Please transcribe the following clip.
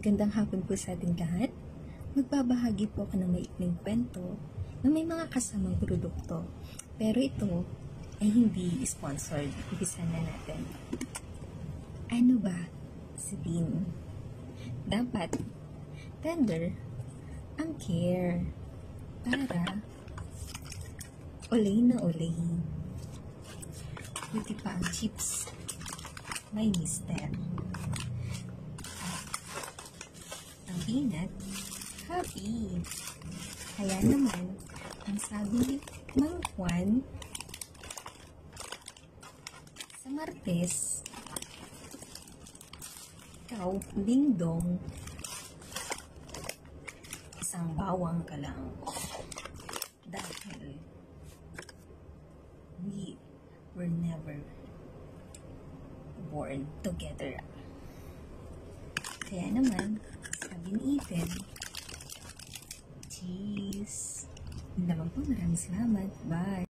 Magandang hapon po sa ating lahat. Magbabahagi po ako ng maikling kwento na may mga kasamang produkto. Pero ito ay hindi sponsored. Umpisan na natin. Ano ba si Bean? Dapat tender ang care para olay na olay. Buti pa ang chips may mister. Ang peanut, happy. Kaya naman, ang sabi ni Mang Juan, sa Martes, ikaw, ding-dong, isang bawang ka lang. Dahil, we were never born together. Kaya naman, sabi ni Ethan, cheese. Yun naman po, maraming salamat. Bye!